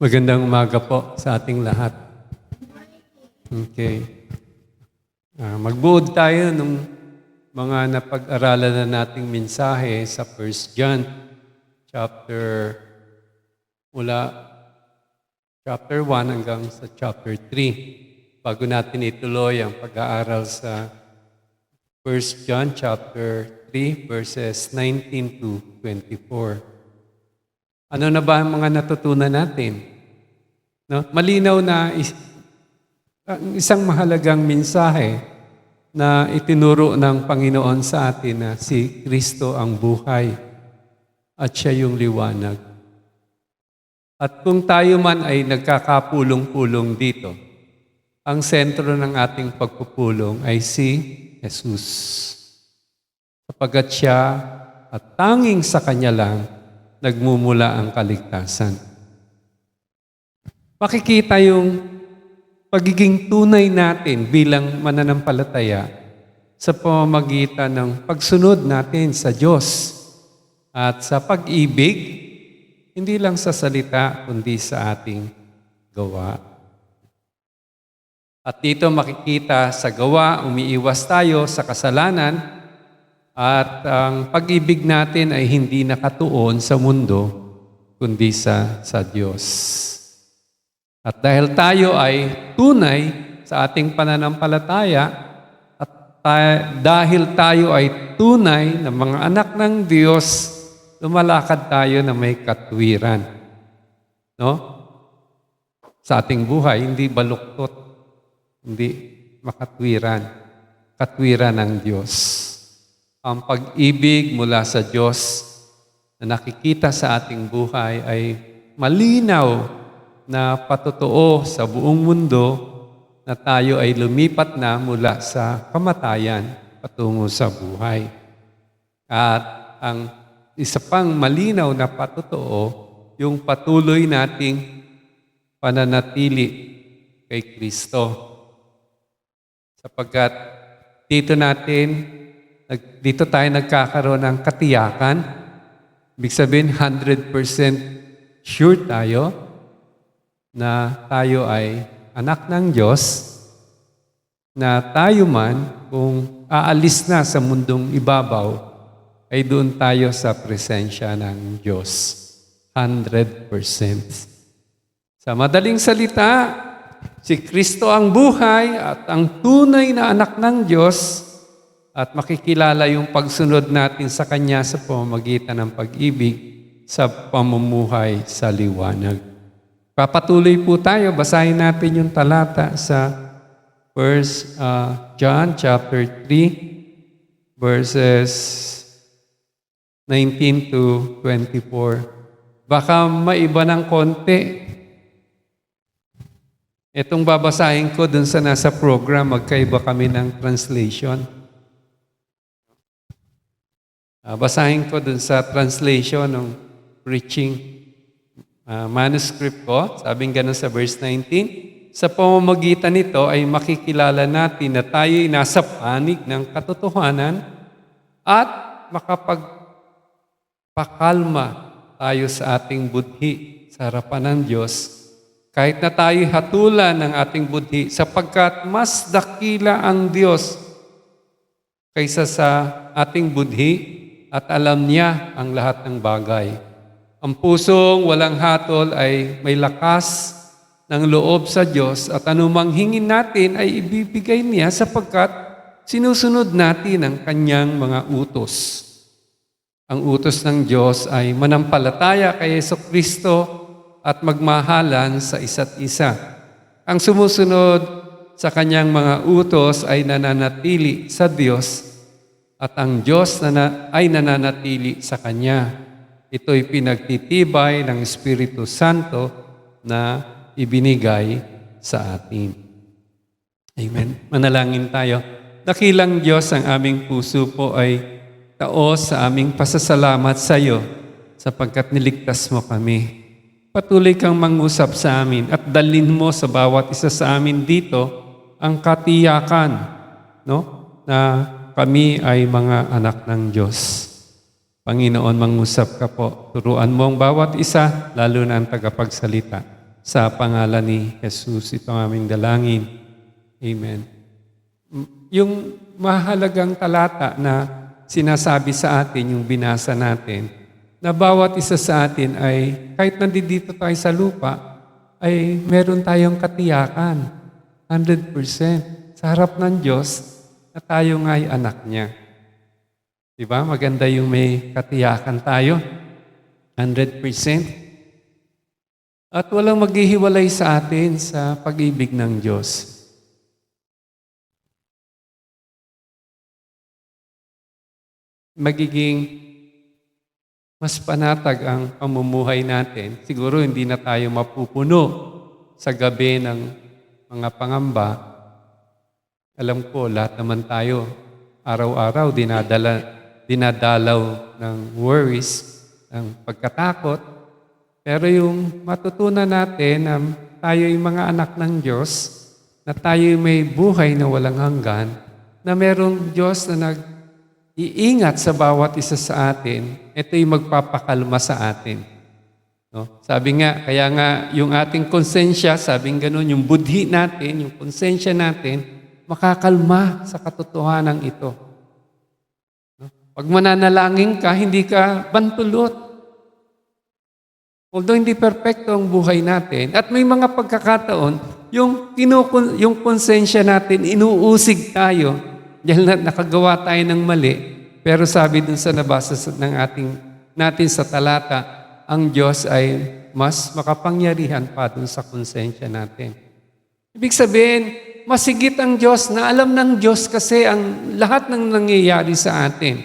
Magandang umaga po sa ating lahat. Okay. Magbuod tayo ng mga napag-aralan na nating mensahe sa 1 John mula chapter 1 hanggang sa chapter 3. Bago natin ituloy ang pag-aaral sa 1 John chapter 3 verses 19 to 24. Ano na ba ang mga natutunan natin? No? Malinaw na isang mahalagang mensahe na itinuro ng Panginoon sa atin na si Kristo ang buhay at siya yung liwanag. At kung tayo man ay nagkakapulong-pulong dito, ang sentro ng ating pagpupulong ay si Jesus. Sapagat siya at tanging sa Kanya lang nagmumula ang kaligtasan. Makikita yung pagiging tunay natin bilang mananampalataya sa pamamagitan ng pagsunod natin sa Diyos at sa pag-ibig, hindi lang sa salita, kundi sa ating gawa. At dito makikita sa gawa, umiiwas tayo sa kasalanan at ang pag-ibig natin ay hindi nakatuon sa mundo, kundi sa Diyos. At dahil tayo ay tunay sa ating pananampalataya at dahil tayo ay tunay na mga anak ng Diyos, lumalakad tayo na may katwiran. No? Sa ating buhay, hindi baluktot, hindi makatwiran. Katwiran ng Diyos. Ang pag-ibig mula sa Diyos na nakikita sa ating buhay ay malinaw na patotoo sa buong mundo na tayo ay lumipat na mula sa kamatayan patungo sa buhay. At ang isa pang malinaw na patotoo, yung patuloy nating pananatili kay Kristo. Sapagkat dito tayo nagkakaroon ng katiyakan. Ibig sabihin, 100% sure tayo na tayo ay anak ng Diyos, na tayo man, kung aalis na sa mundong ibabaw, ay doon tayo sa presensya ng Diyos. 100%. Sa madaling salita, si Kristo ang buhay at ang tunay na anak ng Diyos at makikilala yung pagsunod natin sa Kanya sa pamamagitan ng pag-ibig sa pamumuhay sa liwanag. Papatuloy po tayo, basahin natin yung talata sa 1 John chapter 3 verses 19 to 24. Baka maiba ng konti. Itong babasahin ko dun sa nasa program, magkaiba kami ng translation. Basahin ko dun sa translation ng preaching manuscript ko, sabing gano'n sa verse 19, sa pamamagitan nito ay makikilala natin na tayo'y nasa panig ng katotohanan at makapagpakalma tayo sa ating budhi sa harapan ng Diyos, kahit na tayo'y hatulan ng ating budhi, sapagkat mas dakila ang Diyos kaysa sa ating budhi at alam niya ang lahat ng bagay. Ang pusong walang hatol ay may lakas ng loob sa Diyos at anumang hingin natin ay ibibigay niya sapagkat sinusunod natin ang Kanyang mga utos. Ang utos ng Diyos ay manampalataya kay Jesucristo at magmahalan sa isa't isa. Ang sumusunod sa Kanyang mga utos ay nananatili sa Diyos at ang Diyos ay nananatili sa Kanya. Ito'y pinagtitibay ng Espiritu Santo na ibinigay sa atin. Amen. Manalangin tayo. Dakilang Diyos, ang aming puso po ay taos sa aming pasasalamat sa iyo sapagkat niligtas mo kami. Patuloy kang mangusap sa amin at dalhin mo sa bawat isa sa amin dito ang katiyakan, na kami ay mga anak ng Diyos. Panginoon, mangusap ka po. Turuan mo ang bawat isa, lalo na ang tagapagsalita. Sa pangalan ni Jesus, ito ang aming dalangin. Amen. Yung mahalagang talata na sinasabi sa atin, yung binasa natin, na bawat isa sa atin ay, kahit nandito tayo sa lupa, ay meron tayong katiyakan, 100%, sa harap ng Diyos na tayo nga ay anak niya. Diba? Maganda yung may katiyakan tayo, 100%. At walang maghihiwalay sa atin sa pag-ibig ng Diyos. Magiging mas panatag ang pamumuhay natin. Siguro hindi na tayo mapupuno sa gabi ng mga pangamba. Alam ko, lahat naman tayo, araw-araw dinadalaw ng worries, ng pagkatakot. Pero yung matutunan natin na tayo yung mga anak ng Diyos, na tayo may buhay na walang hanggan, na merong Diyos na nag-iingat sa bawat isa sa atin, ito yung magpapakalma sa atin. No? Sabi nga, kaya nga yung ating konsensya, sabing ganun, yung budhi natin, yung konsensya natin, makakalma sa katotohanan ito. No? Pag mananalangin ka, hindi ka bantulot. Although hindi perfecto ang buhay natin, at may mga pagkakataon, yung konsensya natin, inuusig tayo, dahil nakagawa tayo ng mali, pero sabi dun sa nabasa natin sa talata, ang Diyos ay mas makapangyarihan pa dun sa konsensya natin. Ibig sabihin, masigit ang Diyos, na alam ng Diyos kasi ang lahat ng nangyayari sa atin.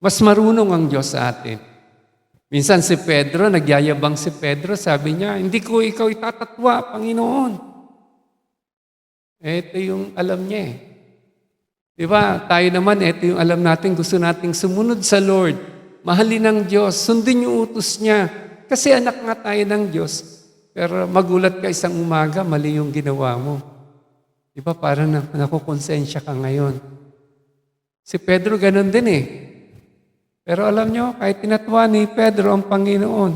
Mas marunong ang Diyos sa atin. Minsan si Pedro, nagyayabang si Pedro, sabi niya, hindi ko ikaw itatatwa, Panginoon. Ito yung alam niya eh. Diba? Tayo naman, ito yung alam natin, gusto nating sumunod sa Lord. Mahalin ng Diyos, sundin yung utos niya. Kasi anak nga tayo ng Diyos. Pero magulat ka isang umaga, mali yung ginawa mo. Diba? Parang nakukonsensya ka ngayon. Si Pedro ganun din eh. Pero alam nyo, kahit tinatwa ni Pedro ang Panginoon,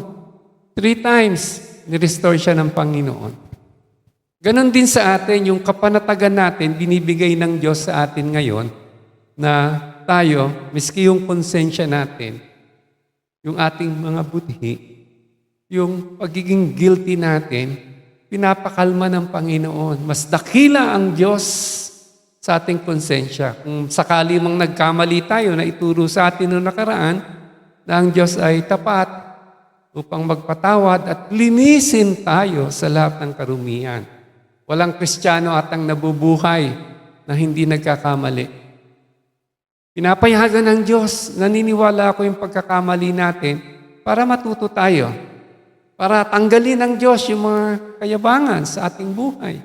3 times nirestore siya ng Panginoon. Ganon din sa atin, yung kapanatagan natin, binibigay ng Diyos sa atin ngayon, na tayo, miski yung konsensya natin, yung ating mga budhi, yung pagiging guilty natin, pinapakalma ng Panginoon. Mas dakila ang Diyos sa ating konsensya. Kung sakali mang nagkamali tayo na ituro sa atin noong nakaraan, na ang Diyos ay tapat upang magpatawad at linisin tayo sa lahat ng karumihan. Walang Kristiyano atang nabubuhay na hindi nagkakamali. Pinapayagan ng Diyos, naniniwala ako yung pagkakamali natin para matuto tayo. Para tanggalin ng Diyos yung mga kayabangan sa ating buhay.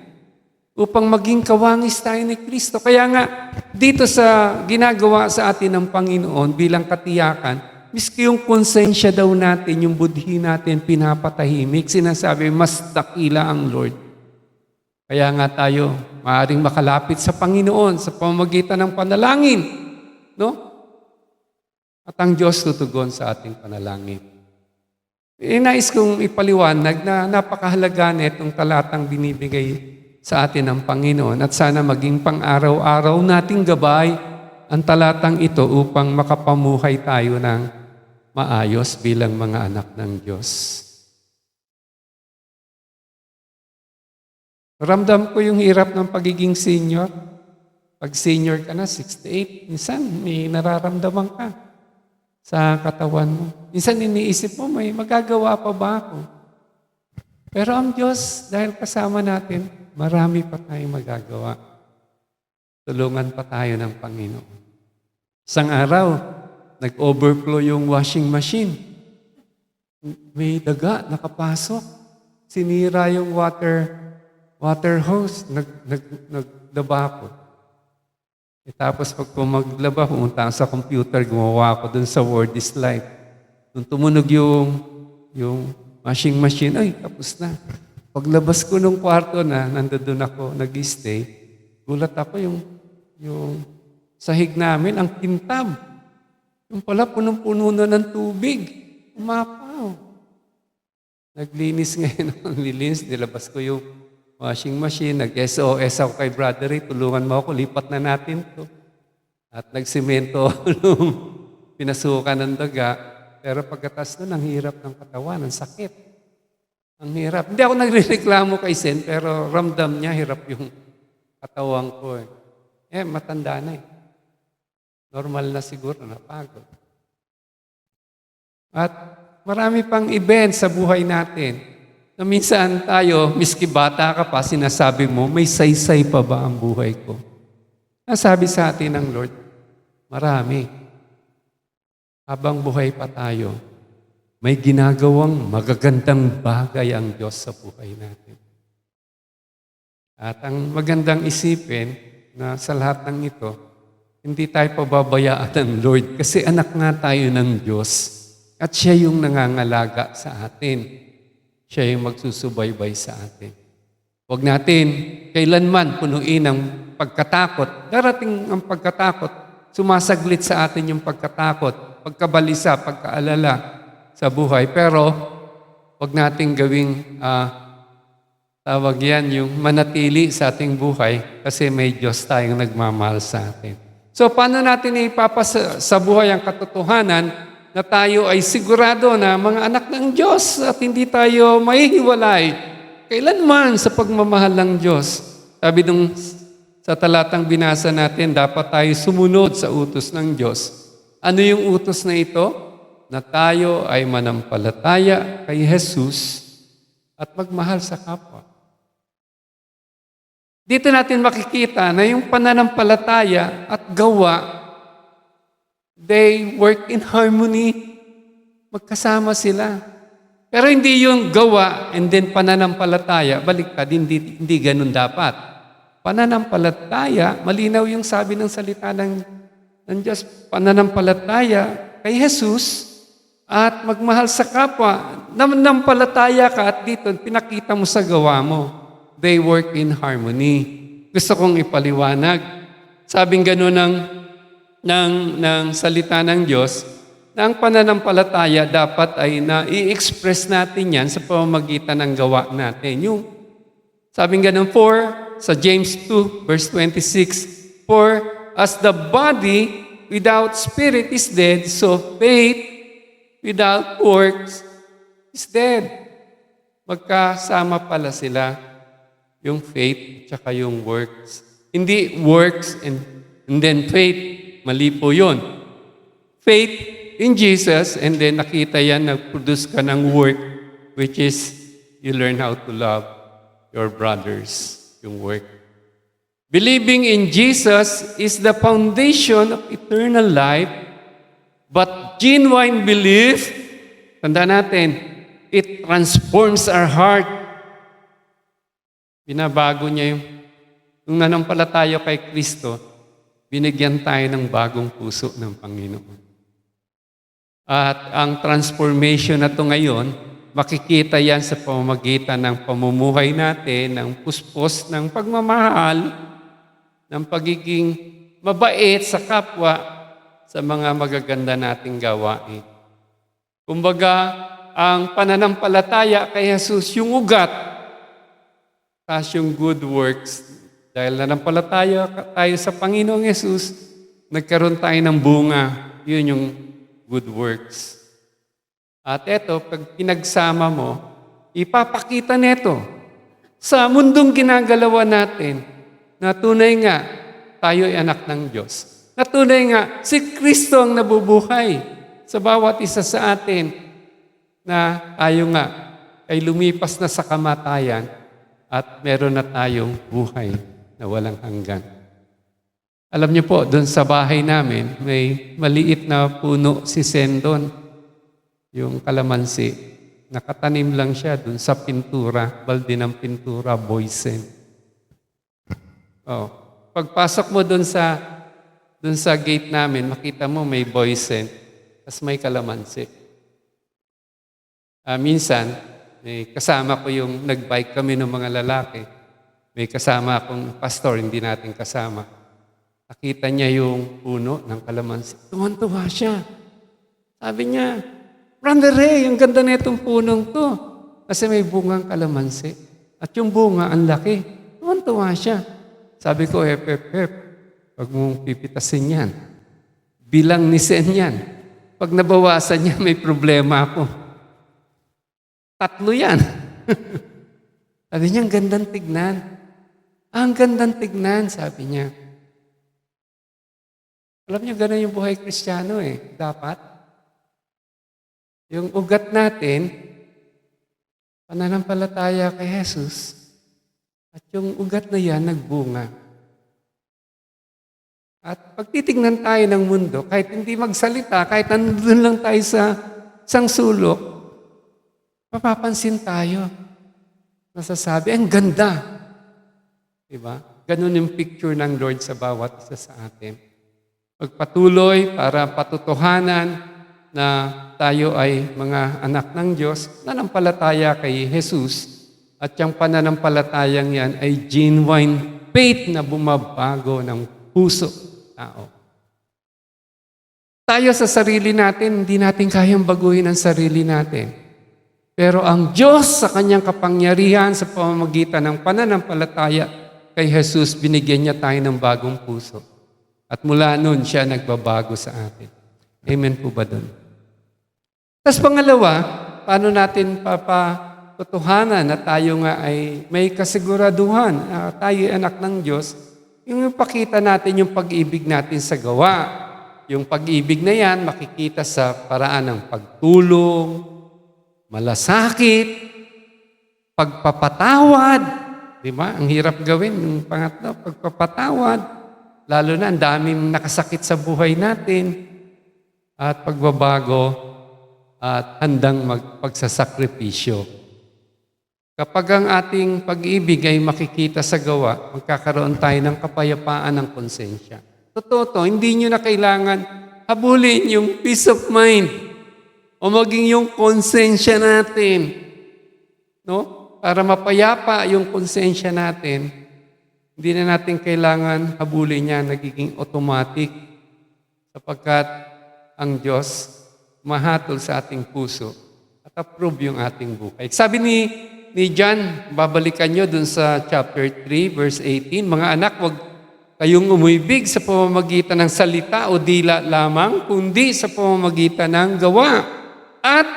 Upang maging kawangis tayo ni Kristo. Kaya nga, dito sa ginagawa sa atin ng Panginoon bilang katiyakan, miski yung konsensya daw natin, yung budhi natin pinapatahimik, sinasabi, mas dakila ang Lord. Kaya nga tayo, maaaring makalapit sa Panginoon sa pamamagitan ng panalangin. No? At ang Diyos tutugon sa ating panalangin. Nais kong ipaliwanag na napakahalaga na itong talatang binibigay sa atin ng Panginoon at sana maging pang-araw-araw nating gabay ang talatang ito upang makapamuhay tayo ng maayos bilang mga anak ng Diyos. Ramdam ko yung hirap ng pagiging senior. Pag senior ka na, 68, minsan may nararamdaman ka sa katawan mo. Minsan iniisip mo, may magagawa pa ba ako? Pero ang Diyos, dahil kasama natin, marami pa tayong magagawa. Tulungan pa tayo ng Panginoon. Isang araw, nag-overflow yung washing machine. May daga nakapasok. Sinira yung water hose. Nagdaba ko. Tapos pag maglaba, pumunta sa computer, gumawa ako dun sa Word is Life. Nung tumunog yung washing machine, ay, tapos na. Paglabas ko nung kwarto na, nandoon ako, nag-stay, gulat ako yung sahig namin, ang kintab. Yung pala, punong-puno na ng tubig. Umapaw. Naglinis ngayon ako, nilinis, nilabas ko yung washing machine, nag-SOS ako kay Brother Ray, tulungan mo ako, lipat na natin to. At nagsimento ako nung pinasukan ng daga. Pero pagkatas nun, ang hirap ng katawan, ang sakit. Ang hirap. Hindi ako nagrereklamo kay Sen, pero ramdam niya, hirap yung katawan ko. Matanda na eh. Normal na siguro, napagod. At marami pang event sa buhay natin na minsan tayo, miski bata ka pa, sinasabi mo, may saysay pa ba ang buhay ko? Nasabi sa atin ng Lord, marami. Habang buhay pa tayo, may ginagawang magagandang bagay ang Diyos sa buhay natin. At ang magandang isipin na sa lahat ng ito, hindi tayo pababayaan ng Lord kasi anak nga tayo ng Diyos at siya yung nangangalaga sa atin. Siya yung magsusubaybay sa atin. Huwag natin kailanman punuin ng pagkatakot. Darating ang pagkatakot, sumasaglit sa atin yung pagkatakot, pagkabalisa, pagkaalala sa buhay. Pero huwag natin gawing tawag yan, yung manatili sa ating buhay kasi may Diyos tayong nagmamahal sa atin. So paano natin ipapasa sa buhay ang katotohanan na tayo ay sigurado na mga anak ng Diyos at hindi tayo mahihiwalay kailanman sa pagmamahal ng Diyos. Sabi nung sa talatang binasa natin, dapat tayo sumunod sa utos ng Diyos. Ano yung utos na ito? Na tayo ay manampalataya kay Jesus at magmahal sa kapwa. Dito natin makikita na yung pananampalataya at gawa, they work in harmony. Magkasama sila. Pero hindi yung gawa and then pananampalataya, baliktad, hindi ganun dapat. Pananampalataya, malinaw yung sabi ng salita ng Diyos, pananampalataya kay Jesus at magmahal sa kapwa. Nanampalataya ka at dito, pinakita mo sa gawa mo. They work in harmony. Gusto kong ipaliwanag. Sabing gano'n ng salita ng Diyos, na ang pananampalataya dapat ay i-express natin yan sa pamamagitan ng gawa natin. Yung sabing gano'n, sa James 2, verse 26, for as the body without spirit is dead, so faith without works is dead. Magkasama pala sila, yung faith at saka yung works. Hindi works and then faith. Mali po yun. Faith in Jesus and then nakita yan, nag-produce ka ng work which is you learn how to love your brothers, yung work. Believing in Jesus is the foundation of eternal life, but genuine belief, tanda natin, it transforms our heart. Binabago niya yung nanampalataya kay Kristo, binigyan tayo ng bagong puso ng Panginoon. At ang transformation na ito ngayon, makikita yan sa pamamagitan ng pamumuhay natin, ng puspos, ng pagmamahal, ng pagiging mabait sa kapwa, sa mga magaganda nating gawain. Kumbaga, ang pananampalataya kay Jesus, yung ugat, tapos yung good works, dahil nanampalataya tayo sa Panginoong Jesus, nagkaroon tayo ng bunga. Yun yung good works. At eto, pag pinagsama mo, ipapakita neto sa mundong ginagalawan natin na tunay nga tayo ay anak ng Diyos. Na tunay nga si Kristo ang nabubuhay sa bawat isa sa atin na tayo nga ay lumipas na sa kamatayan at meron na tayong buhay na walang hanggan. Alam niyo po, doon sa bahay namin, may maliit na puno si Sendon, yung kalamansi. Nakatanim lang siya doon sa pintura, balde ng pintura, boysen. Oh, pagpasok mo doon sa gate namin, makita mo may boysen, tas may kalamansi. Minsan, may kasama ko yung nag-bike kami ng mga lalaki. May kasama akong pastor, hindi natin kasama. Nakita niya yung puno ng kalamansi. Tuwan-tuwa siya. Sabi niya, Brother Ray, ang ganda na itong punong to. kasi may bungang kalamansi. At yung bunga, ang laki. Tuwan-tuwa siya. Sabi ko, hep, huwag mong pipitasin yan. Bilang ni Sen yan. Pag nabawasan niya, may problema ako. 3 yan. Sabi niya, ang gandang tignan. Ang gandang tignan, sabi niya. Alam niyo, ganun yung buhay Kristiyano eh. Dapat. Yung ugat natin, pananampalataya kay Jesus, at yung ugat na yan, nagbunga. At pag titignan tayo ng mundo, kahit hindi magsalita, kahit nandun lang tayo sa isang sulok, mapapansin tayo. Nasasabi, ang ganda. Diba? Ganun yung picture ng Lord sa bawat isa sa atin. Magpatuloy para patutuhanan na tayo ay mga anak ng Diyos, nanampalataya kay Jesus, at yung pananampalatayang yan ay genuine faith na bumabago ng puso tao. Tayo sa sarili natin, hindi natin kayang baguhin ang sarili natin. Pero ang Diyos sa kanyang kapangyarihan sa pamamagitan ng pananampalataya kay Jesus, binigyan niya tayo ng bagong puso. At mula noon, siya nagbabago sa atin. Amen po ba doon? Tapos pangalawa, paano natin papatutuhanan na tayo nga ay may kasiguraduhan, tayo ay anak ng Diyos, yung ipakita natin yung pag-ibig natin sa gawa. Yung pag-ibig na yan, makikita sa paraan ng pagtulong, malasakit, pagpapatawad. Di ba? Ang hirap gawin. Yung pangatlo, pagpapatawad. Lalo na, ang daming nakasakit sa buhay natin. At pagbabago at handang magpagsasakripisyo. Kapag ang ating pag-ibig ay makikita sa gawa, magkakaroon tayo ng kapayapaan ng konsensya. Totoo to, hindi nyo na kailangan habulin yung peace of mind o maging yung konsensya natin. No? Para mapayapa yung konsensya natin, hindi na natin kailangan habulin niya, nagiging automatic sapagkat ang Diyos mahatol sa ating puso at approve yung ating buhay. Sabi ni John, babalikan nyo dun sa chapter 3, verse 18, mga anak, huwag kayong umibig sa pamamagitan ng salita o dila lamang, kundi sa pamamagitan ng gawa at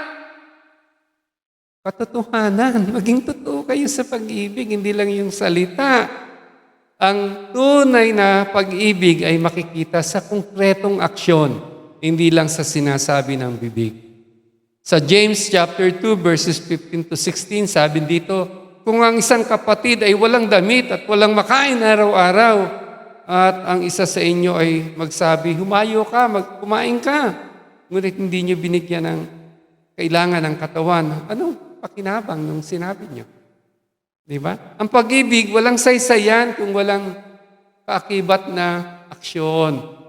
katotohanan. Maging totoo kayo sa pag-ibig, hindi lang yung salita. Ang tunay na pag-ibig ay makikita sa konkretong aksyon, hindi lang sa sinasabi ng bibig. Sa James chapter 2 verses 15 to 16, sabi dito, kung ang isang kapatid ay walang damit at walang makain araw-araw, at ang isa sa inyo ay magsabi, humayo ka, kumain ka, ngunit hindi nyo binigyan ng kailangan ng katawan, anong pakinabang nung sinabi nyo? Diba? Ang pag-ibig, walang saysayan kung walang kaakibat na aksyon.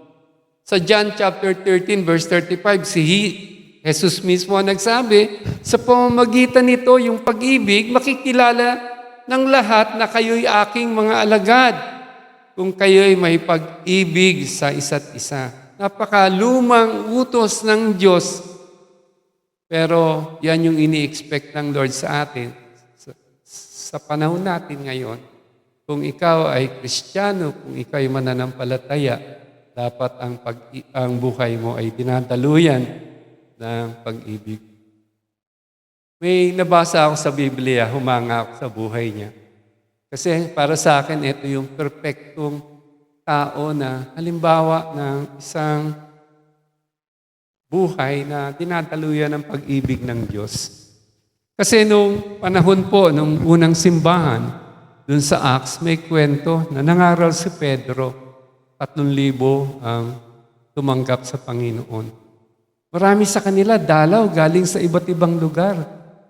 Sa John chapter 13 verse 35, Jesus mismo nagsabi, sa pamamagitan nito, yung pag-ibig, makikilala ng lahat na kayo'y aking mga alagad kung kayo'y may pag-ibig sa isa't isa. Napakalumang utos ng Diyos, pero yan yung ini-expect ng Lord sa atin. Sa panahon natin ngayon, kung ikaw ay Kristiyano, kung ikaw ay mananampalataya, dapat ang buhay mo ay dinadaluyan ng pag-ibig. May nabasa ako sa Biblia, humanga ako sa buhay niya. Kasi para sa akin, ito yung perfectong tao na halimbawa ng isang buhay na dinadaluyan ng pag-ibig ng Diyos. Kasi nung panahon po, nung unang simbahan, dun sa Acts, may kwento na nangaral si Pedro, 3,000 ang tumanggap sa Panginoon. Marami sa kanila, dalaw, galing sa iba't ibang lugar.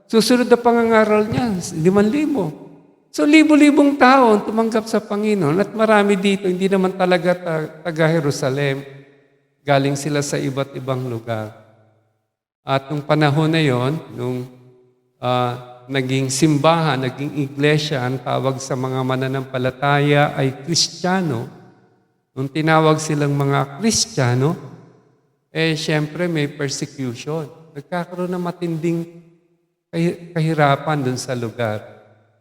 Susunod na pangangaral niya, 5,000. So, 1,000-1,000 tao ang tumanggap sa Panginoon. At marami dito, hindi naman talaga taga-Jerusalem. Galing sila sa iba't ibang lugar. At nung panahon na yon, nung naging simbahan, naging iglesia, ang tawag sa mga mananampalataya ay Kristiyano. Nung tinawag silang mga Kristiyano, syempre may persecution. Nagkakaroon ng matinding kahirapan dun sa lugar.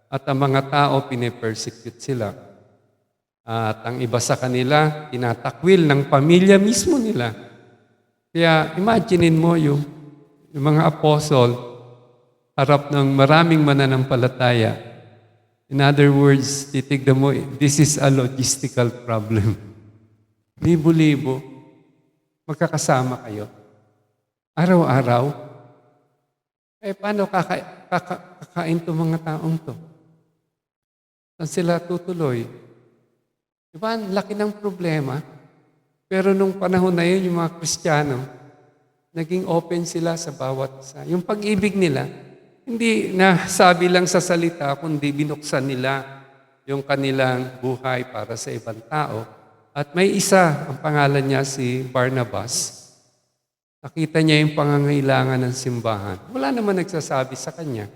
At ang mga tao, pinipersecute sila. At ang iba sa kanila, tinatakwil ng pamilya mismo nila. Kaya imaginein mo yung mga apostol, harap ng maraming mananampalataya. In other words, titignan mo, this is a logistical problem. Libo-libo, magkakasama kayo. Araw-araw. Paano kakain itong mga taong to? Saan sila tutuloy? Diba, ang laki ng problema. Pero nung panahon na yun, yung mga Kristiyano, naging open sila sa bawat isa. Yung pag-ibig nila, hindi nasabi lang sa salita, kundi binuksan nila yung kanilang buhay para sa ibang tao. At may isa, ang pangalan niya si Barnabas. Nakita niya yung pangangailangan ng simbahan. Wala naman nagsasabi sa kanya.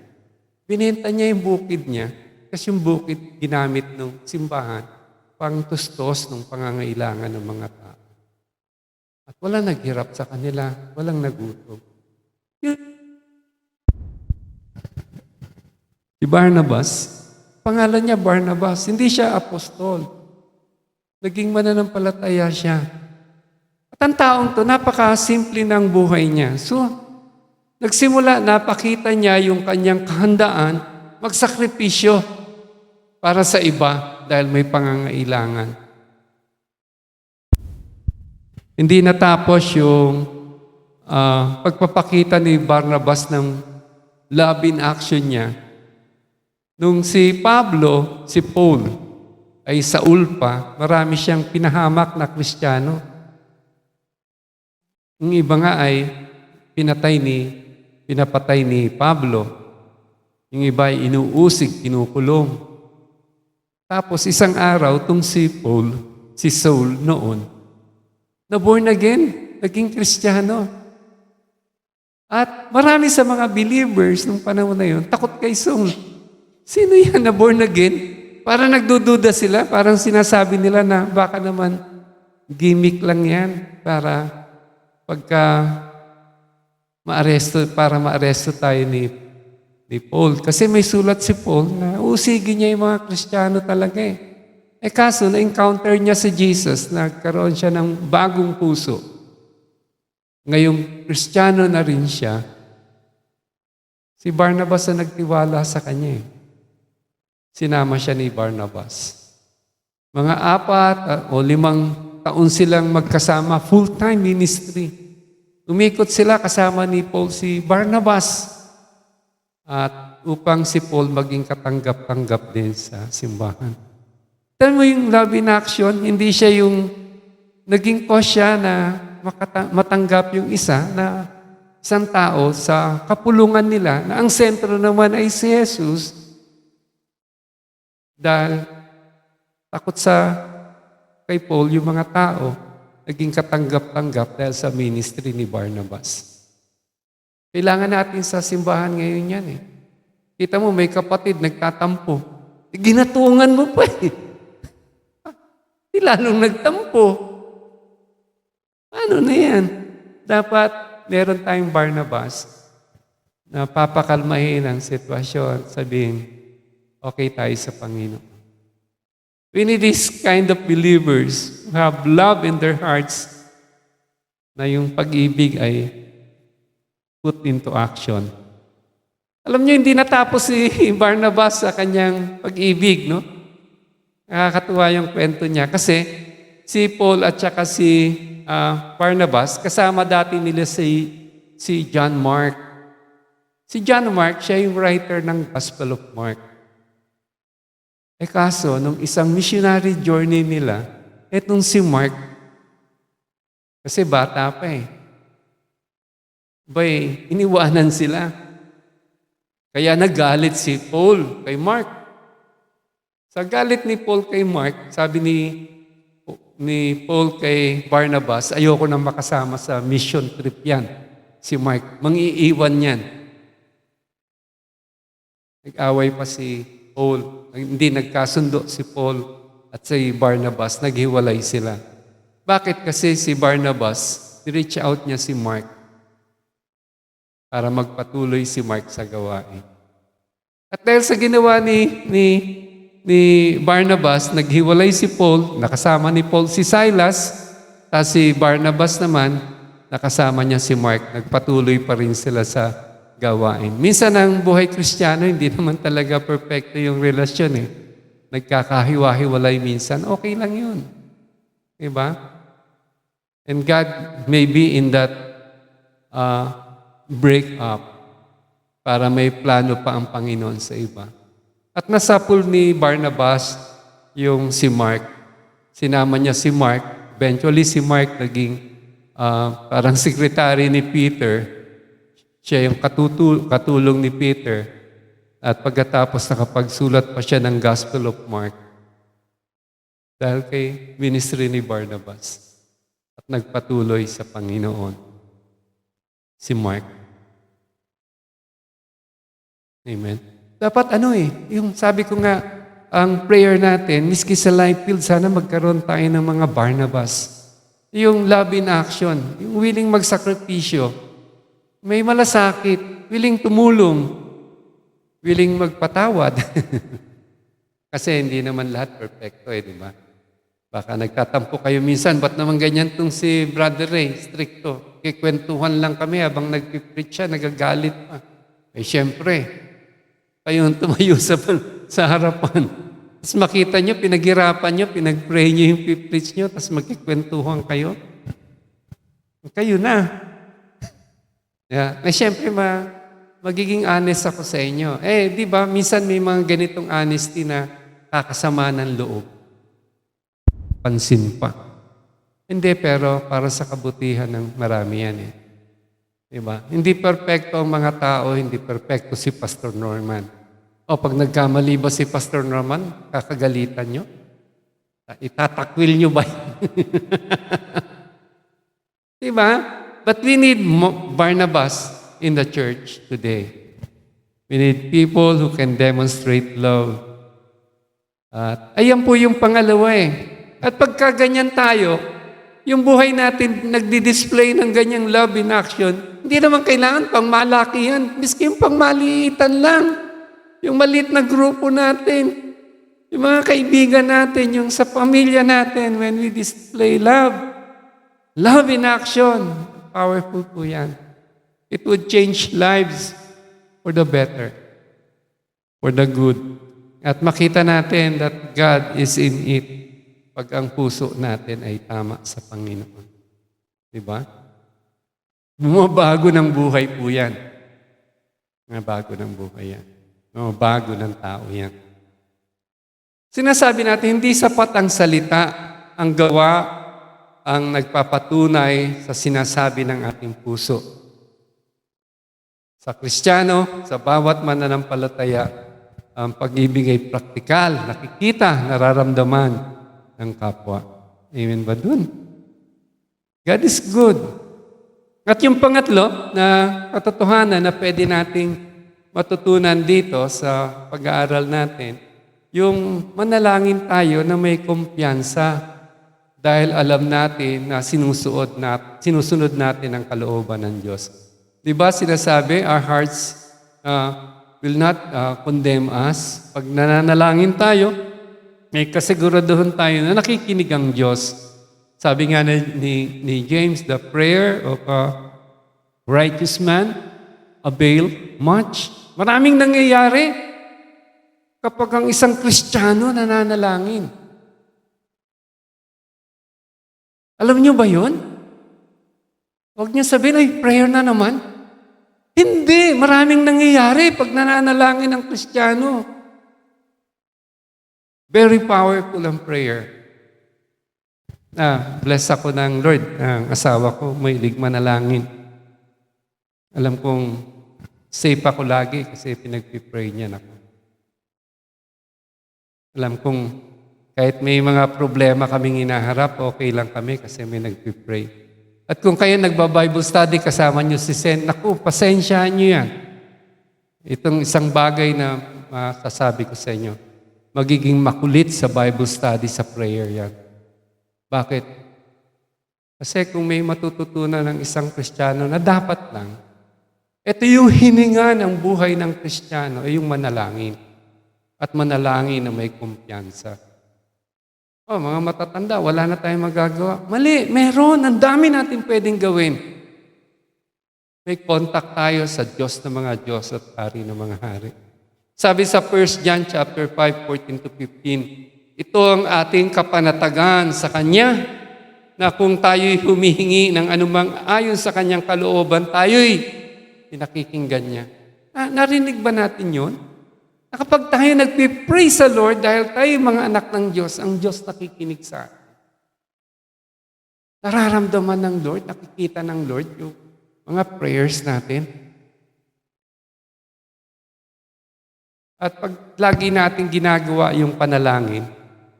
Binenta niya yung bukid niya, kasi yung bukid ginamit ng simbahan pang tustos ng pangangailangan ng mga tao. At wala naghirap sa kanila, walang nagutom. Si Barnabas, pangalan niya Barnabas, hindi siya apostol. Naging mananampalataya siya. At ang taong to, napaka-simple ng buhay niya. So, nagsimula, napakita niya yung kanyang kahandaan, magsakripisyo para sa iba dahil may pangangailangan. Hindi natapos yung pagpapakita ni Barnabas ng love in action niya. Nung si Pablo, si Paul, ay Saul pa, marami siyang pinahamak na Kristiyano. Yung iba nga ay pinapatay ni Pablo. Yung iba ay inuusig, kinukulong. Tapos isang araw, itong si Paul, si Saul noon, na born again, naging Kristiyano. At marami sa mga believers nung panahon na yun, takot kay Saul. Sino yan na born again? Parang nagdududa sila, parang sinasabi nila na baka naman gimmick lang yan para maaresto tayo ni Paul. Kasi may sulat si Paul na usigin niya yung mga Kristiyano talaga eh. Kaso, na-encounter niya si Jesus, nagkaroon siya ng bagong puso. Ngayong Kristiyano na rin siya, si Barnabas na nagtiwala sa kanya eh. Sinama siya ni Barnabas. Mga 4 o 5 taon silang magkasama, full-time ministry. Umikot sila kasama ni Paul si Barnabas. At upang si Paul maging katanggap-tanggap din sa simbahan. Tignan mo yung love in action, hindi siya yung naging cause siya na matanggap yung isang tao sa kapulungan nila na ang sentro naman ay si Jesus. Dahil takot kay Paul, yung mga tao, naging katanggap-tanggap dahil sa ministry ni Barnabas. Kailangan natin sa simbahan ngayon yan eh. Kita mo, may kapatid, nagtatampo. Ginatungan mo pa eh. Di lalong nagtampo. Ano na yan? Dapat meron tayong Barnabas na papakalmahin ang sitwasyon, sabihin, okay tayo sa Panginoon. We need this kind of believers who have love in their hearts na yung pag-ibig ay put into action. Alam niyo, hindi natapos si Barnabas sa kanyang pag-ibig, no? Nakakatuwa yung kwento niya kasi si Paul at saka si Barnabas, kasama dati nila si John Mark. Si John Mark, siya yung writer ng Gospel of Mark. Kaso, nung isang missionary journey nila, etong si Mark, kasi bata pa eh, iniwanan sila. Kaya nagalit si Paul kay Mark. Sa galit ni Paul kay Mark, sabi ni Paul kay Barnabas, ayoko nang makasama sa mission trip yan. Si Mark, mangiiwan yan. Nag-away pa si Paul. Hindi nagkasundo si Paul at si Barnabas. Naghiwalay sila. Bakit? Kasi si Barnabas, reach out niya si Mark. para magpatuloy si Mark sa gawain. At dahil sa ginawa ni Barnabas, naghiwalay si Paul, nakasama ni Paul si Silas, tapos si Barnabas naman, nakasama niya si Mark. Nagpatuloy pa rin sila sa gawain. Minsan ang buhay Kristiyano, hindi naman talaga perfecto yung relasyon eh. Nagkakahiwa-hiwalay minsan, okay lang yun. Diba? And God may be in that break up para may plano pa ang Panginoon sa iba. At nasapul ni Barnabas yung si Mark. Sinama niya si Mark. Eventually si Mark naging parang secretary ni Peter. Siya yung katulong ni Peter. At pagkatapos nakapagsulat pa siya ng Gospel of Mark. Dahil kay ministry ni Barnabas. At nagpatuloy sa Panginoon. Si Mark. Amen. Dapat yung sabi ko nga, ang prayer natin, miski sa Life-Field, sana magkaroon tayo ng mga Barnabas. Yung love in action, yung willing magsakripisyo, may malasakit, willing tumulong, willing magpatawad. Kasi hindi naman lahat perfecto di ba? Baka nagtatampo kayo minsan, ba't naman ganyan tong si Brother Ray, stricto. Kikwentuhan lang kami habang nagpipreach siya, nagagalit pa. Siyempre, kayo ang tumayo sa harapan. Tapos makita nyo, pinaghirapan nyo, pinag-pray nyo yung pipreach nyo, tapos magkikwentuhan kayo. Kayo na. Siyempre, magiging honest ako sa inyo. Di ba, minsan may mga ganitong honesty na kakasama ng loob. Pansin pa. Hindi, pero para sa kabutihan ng marami yan Diba? Hindi perfecto ang mga tao, hindi perfecto si Pastor Norman. O pag nagkamali ba si Pastor Norman, kakagalitan nyo? Itatakwil nyo ba? Diba? But we need Barnabas in the church today. We need people who can demonstrate love. At ayan po yung pangalawa At pagka ganyan tayo, yung buhay natin nagdi-display ng ganyang love in action, hindi naman kailangan pang malaki yan. Miski yung pang maliitan lang. Yung maliit na grupo natin. Yung mga kaibigan natin, yung sa pamilya natin, when we display love. Love in action. Powerful po yan. It would change lives for the better. For the good. At makita natin that God is in it pag ang puso natin ay tama sa Panginoon. Diba? Bumabago ng buhay po yan. Bumabago ng buhay yan. Bumabago ng tao yan. Sinasabi natin, hindi sapat ang salita, ang gawa, ang nagpapatunay sa sinasabi ng ating puso. Sa Kristiyano, sa bawat mananampalataya, ang pag-ibig ay praktikal, nakikita, nararamdaman ng kapwa. Amen ba dun? God is good. At yung pangatlo na katotohanan na pwede nating matutunan dito sa pag-aaral natin, yung manalangin tayo na may kumpiyansa dahil alam natin na sinusunod natin ang kalooban ng Diyos. Diba sinasabi, our hearts will not condemn us. Pag nananalangin tayo, may kasiguraduhan tayo na nakikinig ang Diyos. Sabi nga ni James, the prayer of a righteous man avail much. Maraming nangyayari kapag ang isang Kristiyano nananalangin. Alam niyo ba yun? Huwag niyo sabihin, ay, prayer na naman. Hindi, maraming nangyayari pag nananalangin ang Kristiyano. Very powerful ang prayer. Bless ako ng Lord. Ang asawa ko, mahilig manalangin. Alam kong safe ako lagi kasi pinagpipray niya ako. Alam kong kahit may mga problema kaming hinaharap, okay lang kami kasi may nagpipray. At kung kayo nagba-Bible study, kasama niyo si Sen, naku, pasensyahan niyo yan. Itong isang bagay na masasabi ko sa inyo, magiging makulit sa Bible study, sa prayer yan. Bakit? Kasi kung may matututunan ng isang Kristiyano na dapat lang, Ito yung hininga ng buhay ng Kristiyano, ay yung manalangin. At manalangin na may kumpiyansa. Mga matatanda, wala na tayong magagawa. Mali, meron. Ang dami natin pwedeng gawin. May contact tayo sa Diyos ng mga Diyos at Hari ng mga Hari. Sabi sa 1 John chapter 5, 14-15, ito ang ating kapanatagan sa Kanya, na kung tayo'y humihingi ng anumang ayon sa Kanyang kalooban, tayo'y pinakikinggan niya. Narinig ba natin yun? Na kapag tayo nagpipray sa Lord, dahil tayo mga anak ng Diyos, ang Diyos nakikinig sa atin. Nararamdaman ng Lord, nakikita ng Lord yung mga prayers natin. At pag lagi natin ginagawa yung panalangin,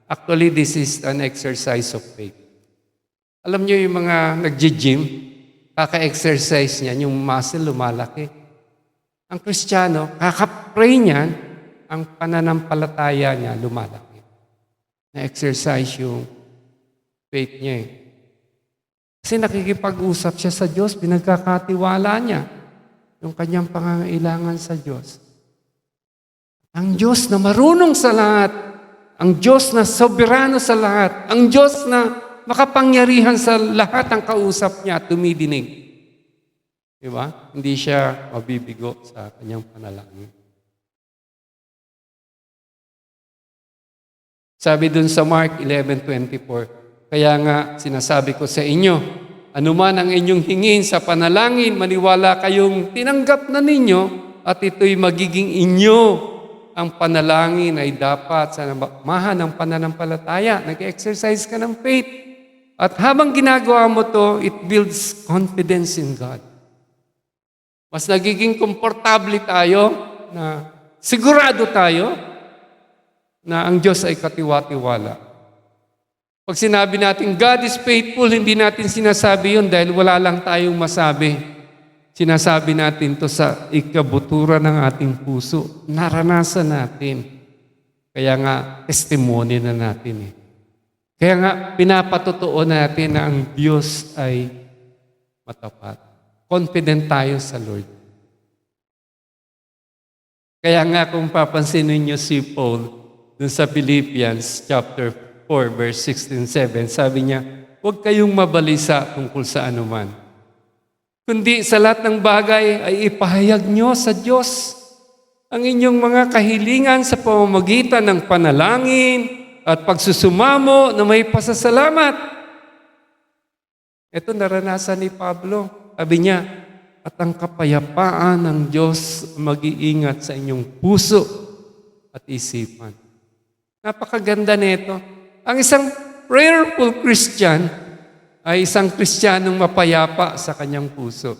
actually this is an exercise of faith. Alam niyo yung mga nag-gym, kaka-exercise niyan, yung muscle lumalaki. Ang Kristiyano, kaka-pray niyan, ang pananampalataya niya lumalaki. Na-exercise yung faith niya eh. Kasi nakikipag-usap siya sa Diyos, pinagkakatiwala niya yung kanyang pangangailangan sa Diyos. Ang Diyos na marunong sa lahat, ang Diyos na soberano sa lahat, ang Diyos na makapangyarihan sa lahat ang kausap niya at tumidinig. Diba? Hindi siya mabibigo sa kanyang panalangin. Sabi dun sa Mark 11:24, kaya nga sinasabi ko sa inyo, anuman ang inyong hingin sa panalangin, maniwala kayong tinanggap na ninyo at ito'y magiging inyo. Ang panalangin ay dapat sa mahan ng pananampalataya. Nag-exercise ka ng faith. At habang ginagawa mo to, it builds confidence in God. Mas nagiging komportable tayo, na sigurado tayo na ang Diyos ay katiwa-tiwala. Pag sinabi natin, God is faithful, hindi natin sinasabi yun dahil wala lang tayong masabi. Sinasabi natin to sa ikabutura ng ating puso. Naranasan natin. Kaya nga, testimony na natin eh. Kaya nga, pinapatotoo natin na ang Diyos ay matapat. Confident tayo sa Lord. Kaya nga, kung papansinin niyo si Paul, dun sa Philippians chapter 4, verse 16-7, sabi niya, huwag kayong mabalisa tungkol sa anuman. Kundi sa lahat ng bagay ay ipahayag nyo sa Diyos ang inyong mga kahilingan sa pamamagitan ng panalangin at pagsusumamo na may pasasalamat. Ito naranasan ni Pablo. Sabi niya, at ang kapayapaan ng Diyos mag-iingat sa inyong puso at isipan. Napakaganda nito. Ang isang prayerful Christian ay isang Kristiyanong mapayapa sa kanyang puso.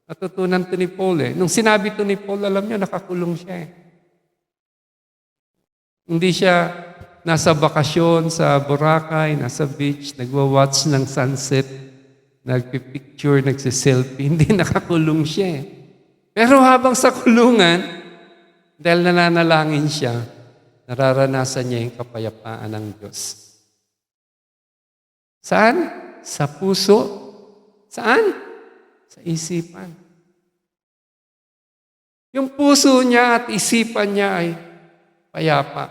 Natutunan to ni Paul eh. Nung sinabi to ni Paul, alam niyo, nakakulong siya eh. Hindi siya nasa bakasyon sa Boracay, nasa beach, nagwa-watch ng sunset, nagpipicture, nagsiselfie. Hindi, nakakulong siya eh. Pero habang sa kulungan, dahil nananalangin siya, nararanasan niya yung kapayapaan ng Diyos. Saan? Sa puso. Saan? Sa isipan. Yung puso niya at isipan niya ay payapa.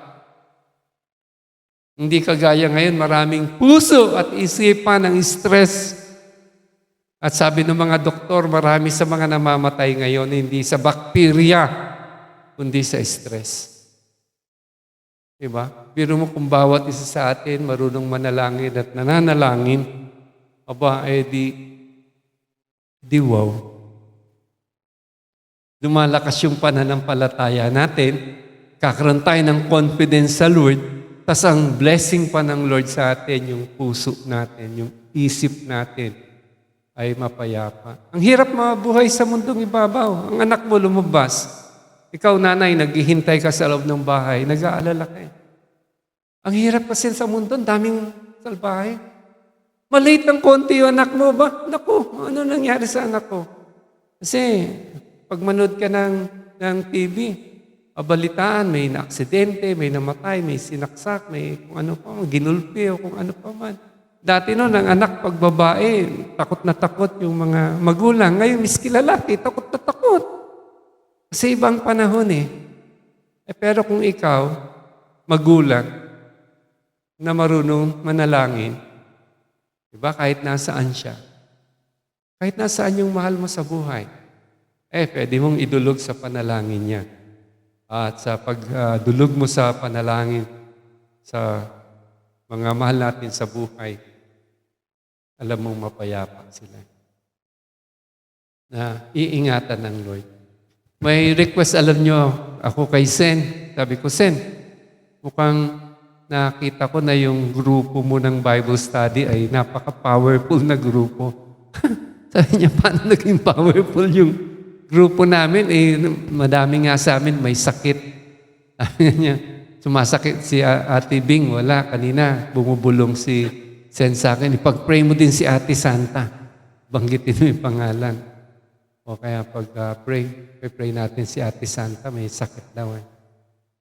Hindi kagaya ngayon, maraming puso at isipan ang stress. At sabi ng mga doktor, marami sa mga namamatay ngayon, hindi sa bakterya, kundi sa stress. Diba? Biro mo kung bawat isa sa atin marunong manalangin at nananalangin, aba, di wow. Lumalakas yung pananampalataya natin, kakaroon tayo ng confidence sa Lord, tas ang blessing pa ng Lord sa atin, yung puso natin, yung isip natin, ay mapayapa. Ang hirap mabuhay sa mundong ibabaw. Ang anak mo lumabas. Ikaw, nanay, naghihintay ka sa loob ng bahay, nag-aalala ka eh. Ang hirap kasi sa mundo, daming salbahe. Maliit ng konti yung anak mo ba? Naku, ano nangyari sa anak ko? Kasi, pag manood ka ng TV, abalitaan, may naaksidente, may namatay, may sinaksak, may kung ano pa man, ginulpi o kung ano pa man. Dati noon, ang anak pag babae, takot na takot yung mga magulang. Ngayon, miski lalaki, takot na takot. Kasi ibang panahon eh. Pero kung ikaw, magulang, na marunong manalangin, diba? Kahit nasaan siya. Kahit nasaan yung mahal mo sa buhay, pwede mong idulog sa panalangin niya. At sa pagdulog mo sa panalangin sa mga mahal natin sa buhay, alam mong mapayapa sila. Na iingatan ng Lord. May request, alam nyo, ako kay Sen. Sabi ko, Sen, mukhang nakita ko na yung grupo mo ng Bible study ay napaka-powerful na grupo. Sabi niya, paano naging powerful yung grupo namin? Madami nga sa amin may sakit. Sabi niya, sumasakit si Ate Bing. Wala, kanina bumubulong si Sen sa akin. Ipag-pray mo din si Ate Santa. Banggitin mo yung pangalan. O kaya pag-pray natin si Ate Santa, may sakit daw eh.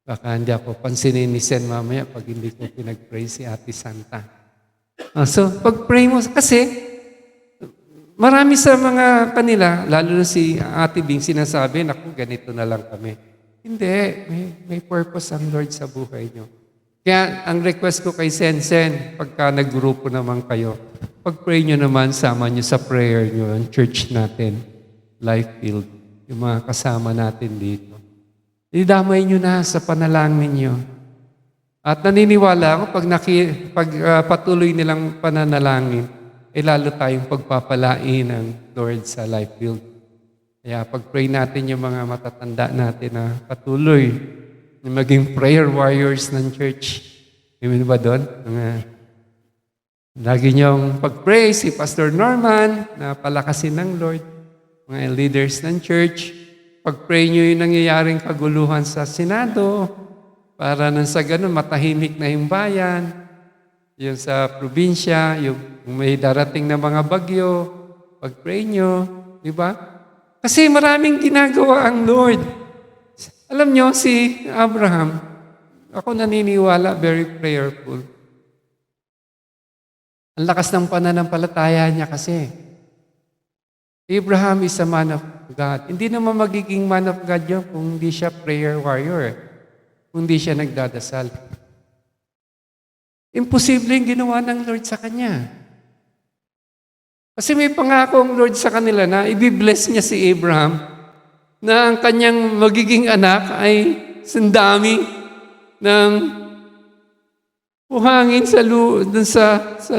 Baka hindi ako pansinin ni Sen mamaya pag hindi ko pinag-pray si Ate Santa. So, pag-pray mo, kasi marami sa mga kanila, lalo na si Ate Bing, sinasabi, naku, ganito na lang kami. Hindi, may purpose ang Lord sa buhay nyo. Kaya ang request ko kay Sen, pagka nag-grupo naman kayo, pag-pray nyo naman, sama nyo sa prayer nyo, ang church natin, Lifefield, yung mga kasama natin dito. Idamay nyo na sa panalangin nyo. At naniniwala ako, pag patuloy nilang pananalangin, lalo tayong pagpapalain ng Lord sa Lifefield. Kaya pag-pray natin yung mga matatanda natin na patuloy na maging prayer warriors ng church. Amen ba doon? Lagi niyong pag-pray si Pastor Norman na palakasin ng Lord, mga leaders ng church. Pag-pray nyo yung nangyayaring kaguluhan sa Senado para nang sa ganun matahimik na yung bayan, yung sa probinsya, yung may darating na mga bagyo, pag-pray nyo, di ba? Kasi maraming ginagawa ang Lord. Alam nyo, si Abraham, ako naniniwala, very prayerful. Ang lakas ng pananampalataya niya kasi. Abraham is a man of God. Hindi naman magiging man of God yun kung hindi siya prayer warrior. Kung hindi siya nagdadasal. Imposible yung ginawa ng Lord sa kanya. Kasi may pangako ang Lord sa kanila na i-bless niya si Abraham na ang kanyang magiging anak ay sandami ng buhangin sa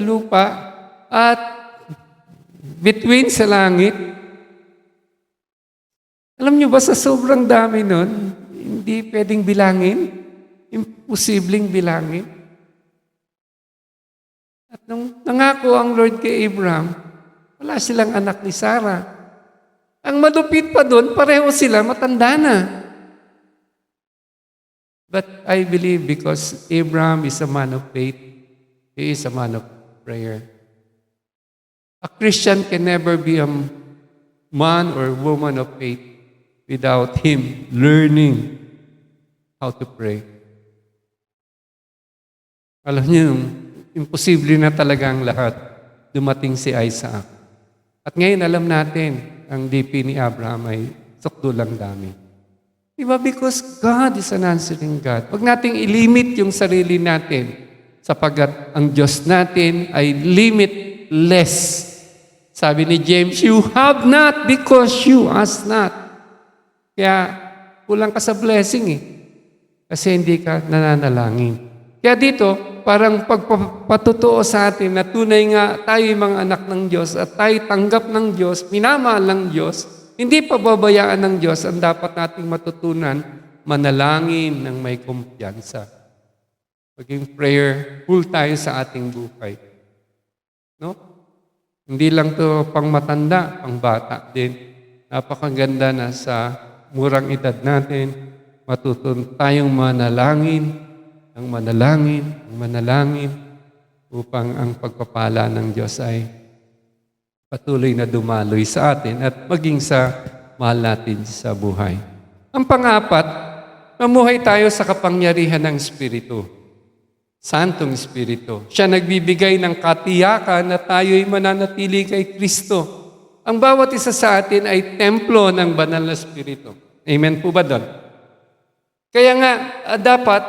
lupa at between sa langit. Alam niyo ba sa sobrang dami nun, hindi pwedeng bilangin, imposibleng bilangin. At nung nangako ang Lord kay Abraham, wala silang anak ni Sarah. Ang malupit pa doon, pareho sila matanda na. But I believe because Abraham is a man of faith, he is a man of prayer. A Christian can never be a man or woman of faith without him learning how to pray. Alam niyo, imposible na talaga ang lahat. Dumating si Isaac. At ngayon alam natin, ang DP ni Abraham ay sakto lang dami. Diba? Because God is an answering God. Huwag nating ilimit yung sarili natin sapagat ang Diyos natin ay limitless. Sabi ni James, you have not because you ask not. Kaya kulang ka sa blessing eh. Kasi hindi ka nananalangin. Kaya dito, parang pagpapatutuo sa atin na tunay nga tayo mga anak ng Diyos at tayo tanggap ng Diyos, minamahal ng Diyos, hindi pababayaan ng Diyos ang dapat nating matutunan, manalangin ng may kumpiyansa. Maging prayerful tayo sa ating buhay. No? Hindi lang to pang matanda, pang bata din. Napakaganda na sa murang edad natin, matutun tayong manalangin upang ang pagpapala ng Diyos ay patuloy na dumaloy sa atin at maging sa mahal natin sa buhay. Ang pang-apat, mamuhay tayo sa kapangyarihan ng Espiritu. Santong Espiritu. Siya nagbibigay ng katiyakan na tayo'y mananatili kay Kristo. Ang bawat isa sa atin ay templo ng banal na Espiritu. Amen po ba doon? Kaya nga, dapat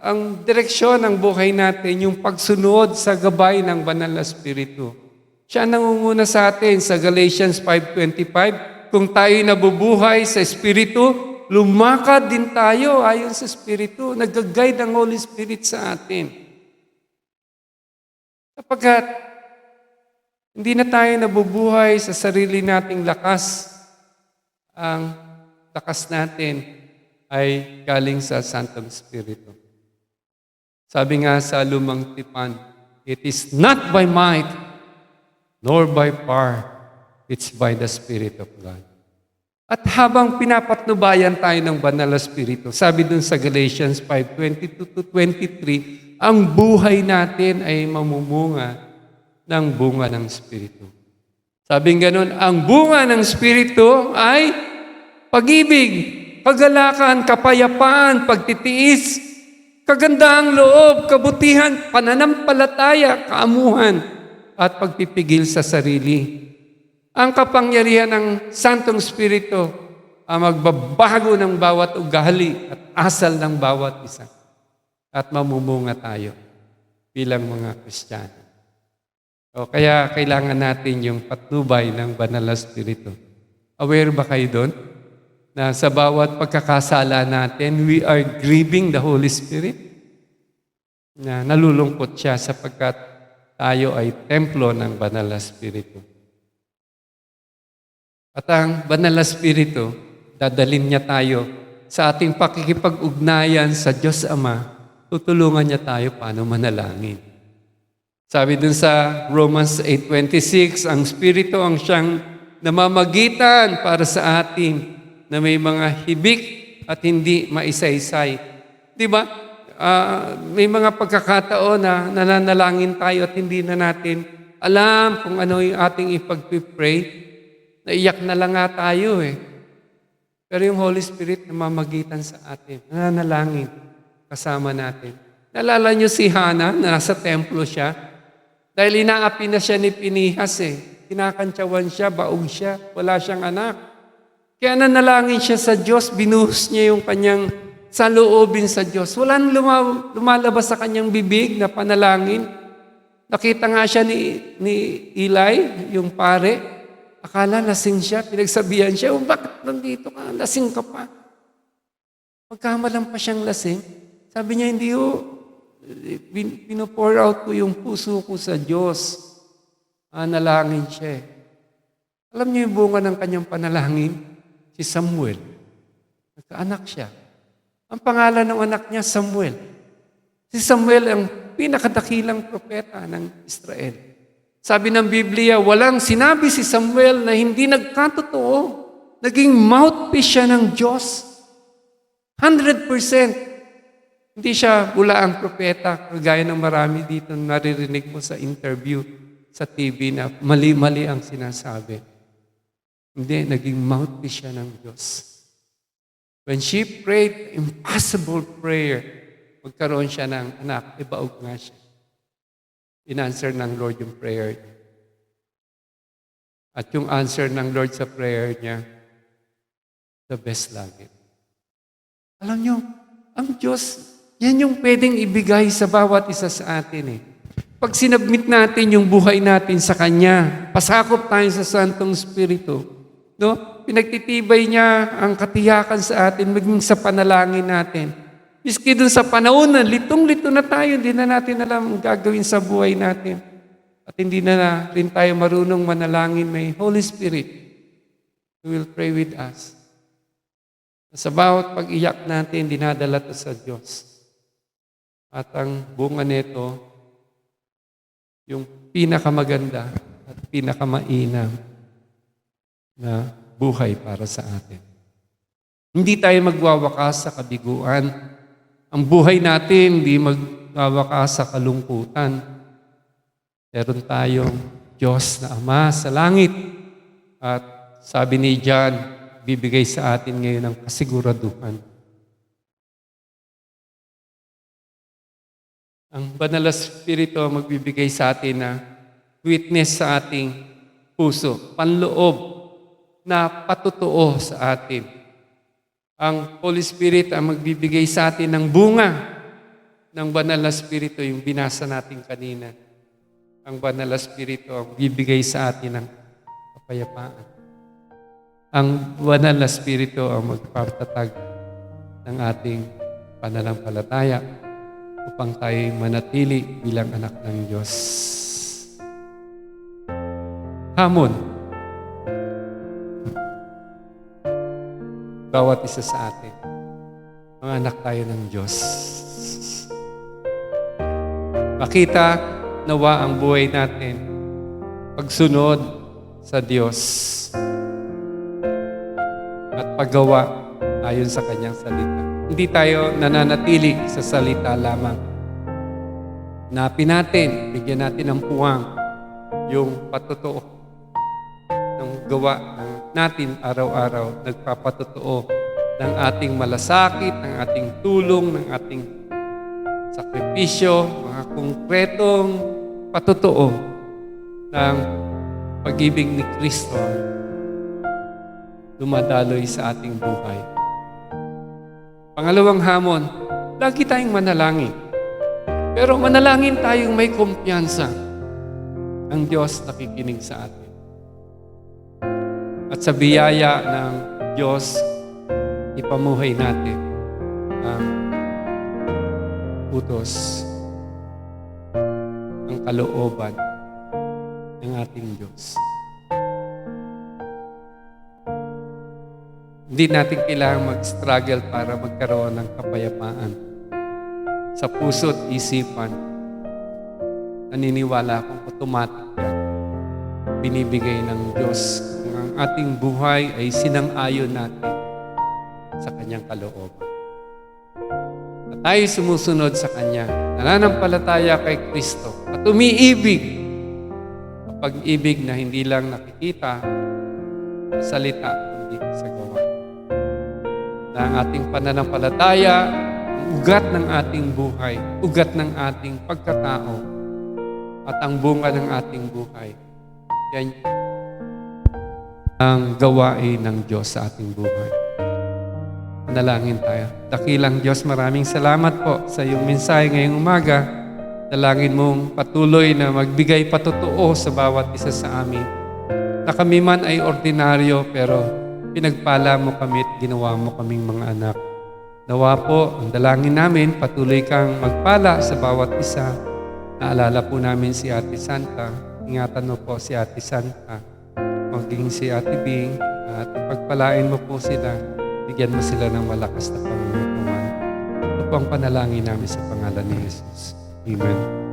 ang direksyon ng buhay natin, yung pagsunod sa gabay ng banal na Espiritu. Siya nangunguna sa atin sa Galatians 5:25. Kung tayo'y nabubuhay sa Espiritu, lumakad din tayo ayon sa Espiritu. Nag-guide ang Holy Spirit sa atin. Sapagkat hindi na tayo nabubuhay sa sarili nating lakas. Ang lakas natin ay galing sa Santong Espiritu. Sabi nga sa Lumang Tipan, it is not by might, nor by power, it's by the Spirit of God. At habang pinapatnubayan tayo ng banal na Espiritu, sabi dun sa Galatians 5:22-23, ang buhay natin ay mamumunga ng bunga ng Espiritu. Sabing ganun, ang bunga ng Espiritu ay pag-ibig, kagalakan, kapayapaan, pagtitiis, kagandahang loob, kabutihan, pananampalataya, kaamuhan, at pagpipigil sa sarili. Ang kapangyarihan ng Santong Espiritu ang magbabago ng bawat ugali at asal ng bawat isa. At mamumunga tayo bilang mga Kristiyano. O kaya kailangan natin yung patnubay ng banal na Espiritu. Aware ba kayo doon? Na sa bawat pagkakasala natin, we are grieving the Holy Spirit. Na nalulungkot siya sapagkat tayo ay templo ng banal na Espiritu. At ang banal na Espiritu, dadalhin niya tayo sa ating pakikipag-ugnayan sa Diyos Ama, tutulungan niya tayo paano manalangin. Sabi dun sa Romans 8:26, ang Espiritu ang siyang namamagitan para sa atin na may mga hibik at hindi maisaysay. Di ba? May mga pagkakataon na nananalangin tayo at hindi na natin alam kung ano yung ating ipag-pray. Naiyak na lang nga tayo eh. Pero yung Holy Spirit namamagitan sa atin. Nananalangin kasama natin. Naalala niyo si Hannah na nasa templo siya? Dahil inaapi na siya ni Pinihas eh. Kinakantsawan siya, baog siya, wala siyang anak. Kaya nanalangin siya sa Diyos, binuhos niya yung kanyang saloobin sa Diyos. Walang lumalabas sa kanyang bibig na panalangin. Nakita nga siya ni Eli, yung pare. Akala lasing siya, pinagsabihan siya, bakit nandito ka? Lasing ka pa. Pagkamalang pa siyang lasing, sabi niya, hindi pinopour out ko yung puso ko sa Diyos. Nalangin siya. Alam niyo yung bunga ng kanyang panalangin? Si Samuel. Nagkaanak siya. Ang pangalan ng anak niya, Samuel. Si Samuel ang pinakadakilang propeta ng Israel. Sabi ng Biblia, walang sinabi si Samuel na hindi nagkatotoo. Naging mouthpiece siya ng Diyos. 100%. Hindi siya bulaang propeta, kagaya ng marami dito naririnig mo sa interview sa TV na mali-mali ang sinasabi. Hindi, naging mouthpiece siya ng Diyos. When she prayed impossible prayer, magkaroon siya ng anak, ibaog nga siya. In-answer ng Lord yung prayer niya. At yung answer ng Lord sa prayer niya, the best lagi. Alam niyo, ang Diyos, yan yung pwedeng ibigay sa bawat isa sa atin eh. Pag sinabmit natin yung buhay natin sa Kanya, pasakop tayo sa Santong Espiritu, no? Pinagtitibay niya ang katiyakan sa atin, maging sa panalangin natin. Miski dun sa panahon na litong-lito na tayo, hindi na natin alam ang gagawin sa buhay natin. At hindi na rin tayo marunong manalangin, may Holy Spirit who will pray with us. Sa bawat pag-iyak natin, dinadala ito sa Diyos. At ang bunga nito, yung pinakamaganda at pinakamainam na buhay para sa atin. Hindi tayo magwawakas sa kabiguan. Ang buhay natin, hindi magwawakas sa kalungkutan. Meron tayong Diyos na Ama sa langit. At sabi ni John, bibigay sa atin ngayon ng kasiguraduhan Ang Banal na Espiritu ang magbibigay sa atin na witness sa ating puso, panloob na patutuo sa atin. Ang Holy Spirit ang magbibigay sa atin ng bunga ng Banal na Espiritu, yung binasa natin kanina. Ang Banal na Espiritu ang bibigay sa atin ng kapayapaan. Ang Banal na Espiritu ang magpapatatag ng ating pananampalataya upang tayo manatili bilang anak ng Diyos. Hamon. Bawat isa sa atin, mga anak tayo ng Diyos. Makita nawa ang buhay natin pagsunod sa Diyos at paggawa ayon sa Kanyang salita. Hindi tayo nananatili sa salita lamang. Hanapin natin, bigyan natin ng puwang yung patutuo ng gawa natin araw-araw, nagpapatutuo ng ating malasakit, ng ating tulong, ng ating sakripisyo, mga konkretong patutuo ng pag-ibig ni Kristo dumadaloy sa ating buhay. Pangalawang hamon, lagi tayong manalangin. Pero manalangin tayong may kumpiyansa. Ang Diyos nakikinig sa atin. At sa biyaya ng Diyos, ipamuhay natin ang utos, ang kalooban ng ating Diyos. Hindi natin kailangang mag-struggle para magkaroon ng kapayapaan. Sa puso at isipan, naniniwala akong automatic yan. Binibigay ng Diyos kung ang ating buhay ay sinang-ayon natin sa Kanyang kalooban. At tayo sumusunod sa Kanya, nananampalataya kay Kristo at umiibig. Pag-ibig na hindi lang nakikita sa salita, kundi sa gawa. Na ang ating pananampalataya, ang ugat ng ating buhay, ugat ng ating pagkatao, at ang bunga ng ating buhay. Yan ang gawain ng Diyos sa ating buhay. Manalangin tayo. Dakilang Diyos, maraming salamat po sa iyong mensahe ngayong umaga. Dalangin mong patuloy na magbigay patutuo sa bawat isa sa amin. Na kami man ay ordinaryo, pero pinagpala mo kami at ginawa mo kaming mga anak. Nawa po, ang dalangin namin, patuloy kang magpala sa bawat isa. Naalala po namin si Ate Santa. Ingatan mo po si Ate Santa. Maging si Ate Bing. At pagpalain mo po sila. Bigyan mo sila ng malakas na pangunawan. Ito po ang panalangin namin sa pangalan ni Jesus. Amen.